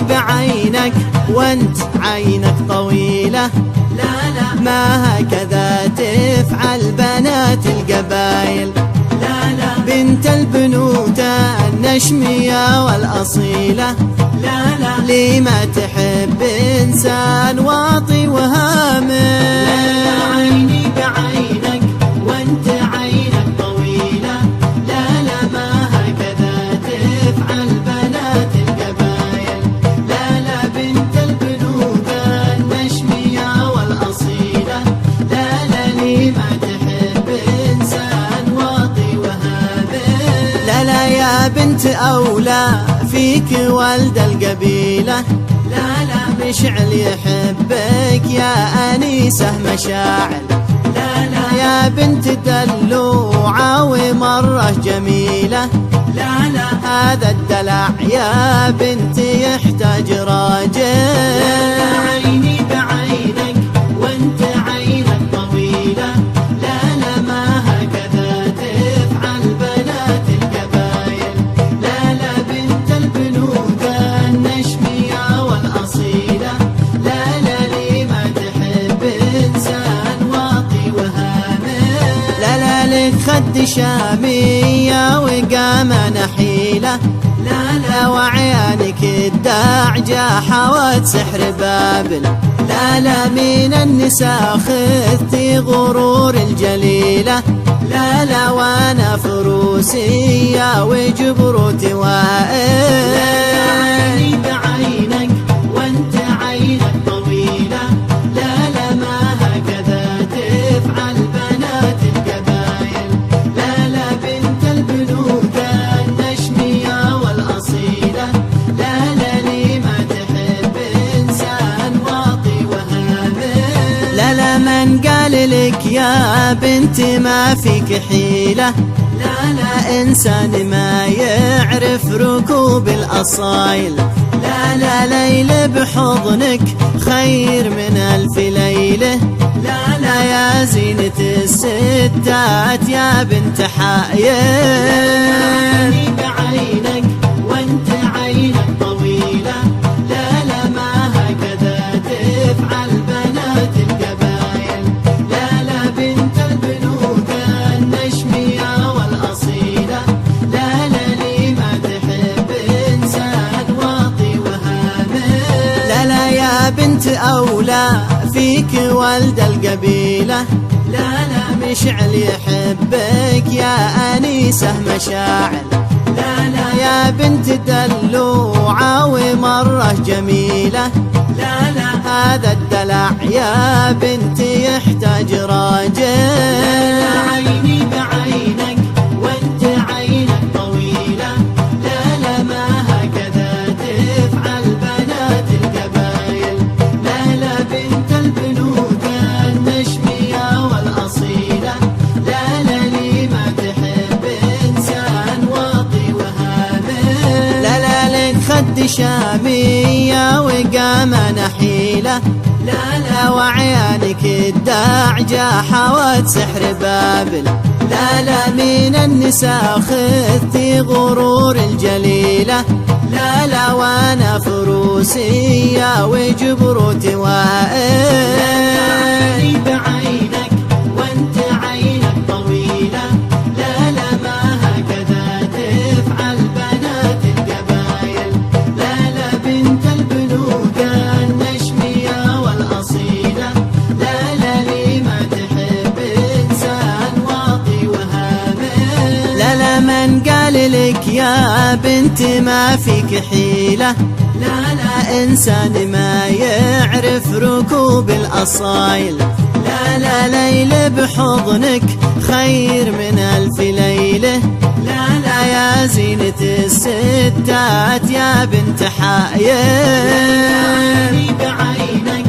بعينك وانت عينك طويلة، لا لا ما هكذا تفعل بنات القبايل، لا لا بنت البنوتة النشمية والأصيلة، لا لا لي ما تحب إنسان واطي وهامل. لا لا عيني بعينك وانت عينك طويلة، لا لا ما هكذا تفعل بنات القبايل، لا لا بنت البنوتة النشمية والأصيلة، لا لا لي ما تحب إنسان واطي وهامل. لا لا يا بنت أولى فيك والد القبيلة، لا لا مشعل يحبك يا أنيسة مشاعل، لا لا يا بنت دلوعة ومرة جميلة، لا لا هذا الدلع يا بنت يحتاج راجل. لا لا عيني بعينك وانت عينك طويلة، لا لا ما هكذا تفعل بنات القبايل، لا لا بنت البنوتة النشمية والأصيلة، لا لا لي ما تحب إنسان واطي وهامل. لا لا لك خد شامية وقامة نحيلة، لا لا وعيانك الداعجة حوت سحر بابل، لا لا من النساء خذتي غرور الجليلة، لا لا وانا فروسية وجبروتي وائل. لا لا عيني بعينك وانت عينك طويلة، لا لا ما هكذا تفعل بنات القبايل، لا لا بنت البنوتة النشمية والأصيلة، لا لا لي ما تحب إنسان واطي وهامل. لا لا من قال لك يا بنت ما فيك حيلة، لا لا إنسان ما يعرف ركوب الأصايل، لا لا ليل بحضنك خير من ألف ليلة، لا لا يا زينة الستات يا بنت حايل. لا لا بعينك وانت عينك طويلة، لا لا ما هكذا تفعل بنات القبايل، لا لا بنت البنوتة النشمية والأصيلة، لا لا لي ما تحب إنسان واطي وهامل. لا لا يا بنت أولى فيك والد القبيلة، لا لا مشعل يحبك يا أنيسة مشاعل، لا لا يا بنت دلوعة ومرة جميلة، لا لا هذا الدلع يا بنت يحتاج راجل. لا لا عيني بعينك وانت عينك طويلة، لا لا ما هكذا تفعل بنات القبايل، لا لا بنت البنوتة النشمية والأصيلة، لا لا لي ما تحب إنسان واطي وهامل. لا لا لك خد شامية وقامة نحيلة، لا لا وعيانك الداعجة حوت سحر بابل، لا لا من النساء خذتي غرور الجليلة، لا لا وانا فروسية وجبروتي وائل. لا لا بعينك وانت عينك طويلة، لا لا ما هكذا تفعل بنات القبايل، لا لا بنت البنوتة النشمية والأصيلة، لا لا لي ما تحب إنسان واطي وهامل. لا لا من قال لك يا بنت ما فيك حيلة، لا لا إنسان ما يعرف ركوب الأصايل، لا لا ليل بحضنك خير من ألف ليلة، لا لا يا زينة الستات يا بنت حايل. لا لا بعينك